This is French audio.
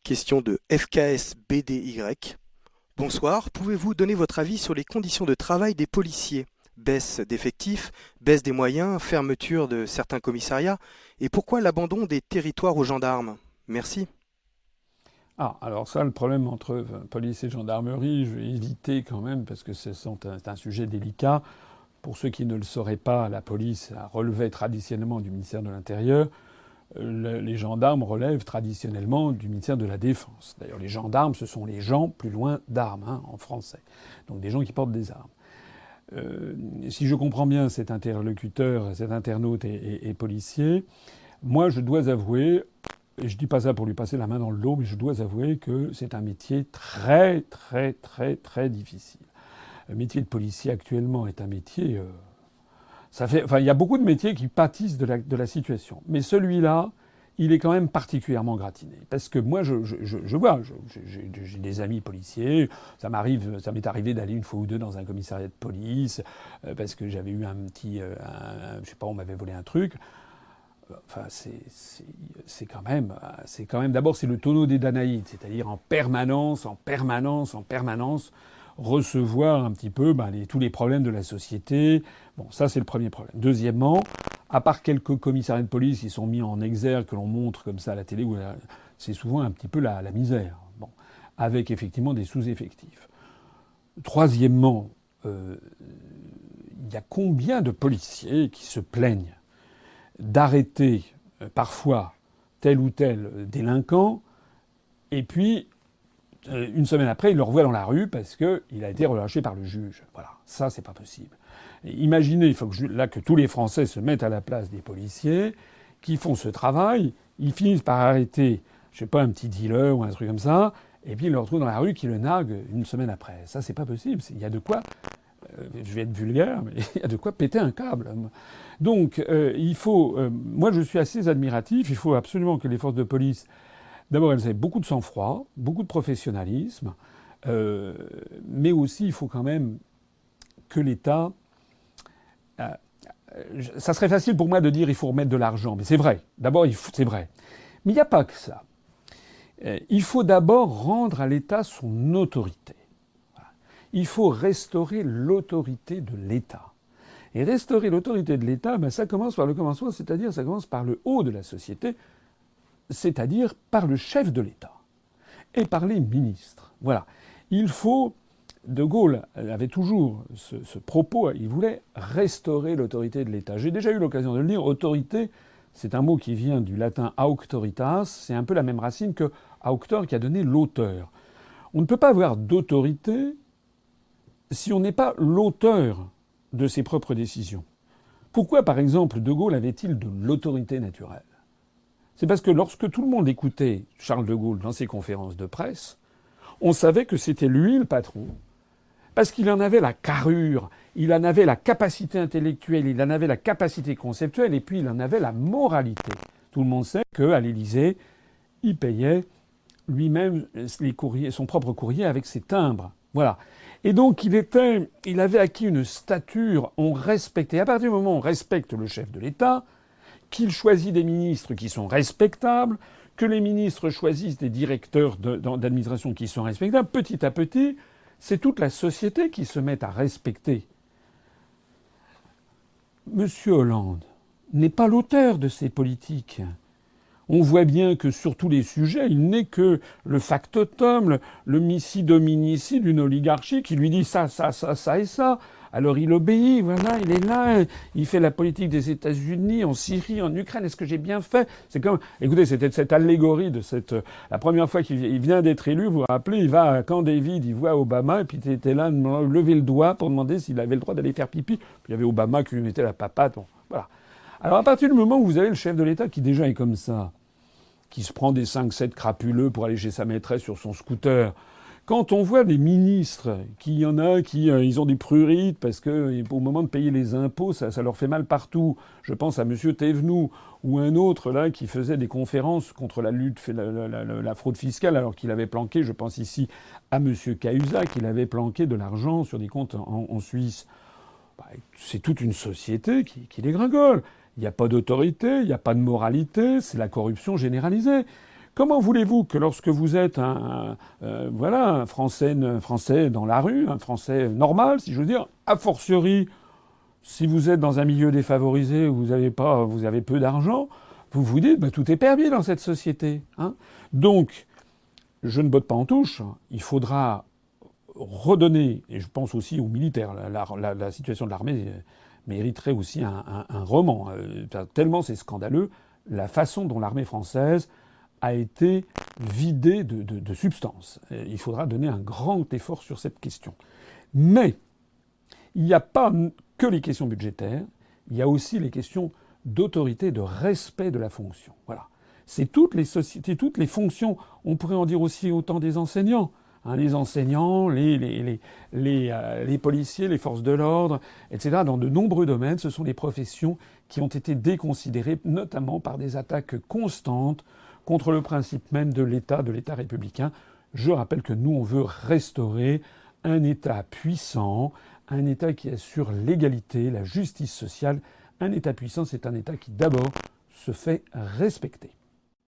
Question de FKS-BDY. Bonsoir, pouvez-vous donner votre avis sur les conditions de travail des policiers? Baisse d'effectifs, baisse des moyens, fermeture de certains commissariats, et pourquoi l'abandon des territoires aux gendarmes? Merci. Ah, alors ça, le problème entre police et gendarmerie, je vais éviter quand même parce que c'est un sujet délicat. Pour ceux qui ne le sauraient pas, la police relevait traditionnellement du ministère de l'Intérieur. Les gendarmes relèvent traditionnellement du ministère de la Défense. D'ailleurs, les gendarmes, ce sont les gens plus loin d'armes, hein, en français. Donc des gens qui portent des armes. Si je comprends bien cet interlocuteur, cet internaute et policier, moi je dois avouer, et je dis pas ça pour lui passer la main dans le dos, mais je dois avouer que c'est un métier très très très très difficile. Le métier de policier actuellement est un métier... il y a beaucoup de métiers qui pâtissent de la situation. Mais celui-là, il est quand même particulièrement gratiné. Parce que moi, je vois, j'ai des amis policiers. Ça m'est arrivé d'aller une fois ou deux dans un commissariat de police, parce que j'avais eu un petit, je sais pas, on m'avait volé un truc. Enfin, c'est quand même, d'abord, c'est le tonneau des Danaïdes, c'est-à-dire en permanence, recevoir un petit peu tous les problèmes de la société. Bon, ça, c'est le premier problème. Deuxièmement, à part quelques commissariats de police qui sont mis en exergue, que l'on montre comme ça à la télé, c'est souvent un petit peu la misère. Bon, avec effectivement des sous-effectifs. Troisièmement, il y a combien de policiers qui se plaignent d'arrêter parfois tel ou tel délinquant, et puis une semaine après, il le revoit dans la rue parce qu'il a été relâché par le juge. Voilà, ça c'est pas possible. Et imaginez, il faut que tous les Français se mettent à la place des policiers qui font ce travail, ils finissent par arrêter, je sais pas, un petit dealer ou un truc comme ça, et puis ils le retrouvent dans la rue qui le nargue une semaine après. Ça c'est pas possible. Il y a de quoi, je vais être vulgaire, mais il y a de quoi péter un câble. Donc moi je suis assez admiratif, il faut absolument que les forces de police, d'abord elles aient beaucoup de sang-froid, beaucoup de professionnalisme, mais aussi il faut quand même que l'État... ça serait facile pour moi de dire il faut remettre de l'argent, mais c'est vrai. D'abord, c'est vrai. Mais il n'y a pas que ça. Il faut d'abord rendre à l'État son autorité. Voilà. Il faut restaurer l'autorité de l'État. Et restaurer l'autorité de l'État, ça commence par le commencement, c'est-à-dire ça commence par le haut de la société, c'est-à-dire par le chef de l'État et par les ministres. Voilà. Il faut... De Gaulle avait toujours ce propos, il voulait restaurer l'autorité de l'État. J'ai déjà eu l'occasion de le dire, autorité, c'est un mot qui vient du latin auctoritas, c'est un peu la même racine que auctor qui a donné l'auteur. On ne peut pas avoir d'autorité si on n'est pas l'auteur de ses propres décisions. Pourquoi, par exemple, De Gaulle avait-il de l'autorité naturelle? C'est parce que lorsque tout le monde écoutait Charles de Gaulle dans ses conférences de presse, on savait que c'était lui le patron, parce qu'il en avait la carrure, il en avait la capacité intellectuelle, il en avait la capacité conceptuelle, et puis il en avait la moralité. Tout le monde sait qu'à l'Élysée, il payait lui-même son propre courrier avec ses timbres. Voilà. Et donc il avait acquis une stature, on respectait. À partir du moment où on respecte le chef de l'État, qu'il choisit des ministres qui sont respectables, que les ministres choisissent des directeurs d'administration qui sont respectables, petit à petit, c'est toute la société qui se met à respecter. Monsieur Hollande n'est pas l'auteur de ces politiques. On voit bien que sur tous les sujets, il n'est que le factotum, le missi dominici d'une oligarchie qui lui dit ça, ça, ça, ça et ça. Alors il obéit, voilà, il est là, il fait la politique des États-Unis en Syrie, en Ukraine. Est-ce que j'ai bien fait? C'est comme, écoutez, c'était cette allégorie de la première fois qu'il vient d'être élu, vous vous rappelez, il va à Camp David, il voit Obama, et puis il était là, lever le doigt pour demander s'il avait le droit d'aller faire pipi. Puis il y avait Obama qui lui mettait la papate, bon, voilà. Alors à partir du moment où vous avez le chef de l'État qui déjà est comme ça, qui se prend des 5-7 crapuleux pour aller chez sa maîtresse sur son scooter, quand on voit des ministres, qu'il y en a qui ils ont des prurites parce que au moment de payer les impôts, ça leur fait mal partout. Je pense à Monsieur Thévenoud ou un autre là qui faisait des conférences contre la lutte, la fraude fiscale, alors qu'il avait planqué, je pense ici à Monsieur Cahuzac, qu'il avait planqué de l'argent sur des comptes en Suisse. C'est toute une société qui dégringole. Il n'y a pas d'autorité, il n'y a pas de moralité, c'est la corruption généralisée. Comment voulez-vous que lorsque vous êtes voilà, un Français dans la rue, un Français normal, si je veux dire, a fortiori, si vous êtes dans un milieu défavorisé où vous avez peu d'argent, vous vous dites, tout est permis dans cette société, hein. Donc, je ne botte pas en touche. Il faudra redonner, et je pense aussi aux militaires, la situation de l'armée mériterait aussi un roman. Tellement c'est scandaleux la façon dont l'armée française a été vidée de substance. Il faudra donner un grand effort sur cette question. Mais il n'y a pas que les questions budgétaires, il y a aussi les questions d'autorité, de respect de la fonction. Voilà. C'est toutes les sociétés, toutes les fonctions. On pourrait en dire aussi autant des enseignants. Hein, les enseignants, les policiers, les forces de l'ordre, etc. Dans de nombreux domaines, ce sont des professions qui ont été déconsidérées, notamment par des attaques constantes contre le principe même de l'État républicain. Je rappelle que nous, on veut restaurer un État puissant, un État qui assure l'égalité, la justice sociale. Un État puissant, c'est un État qui, d'abord, se fait respecter.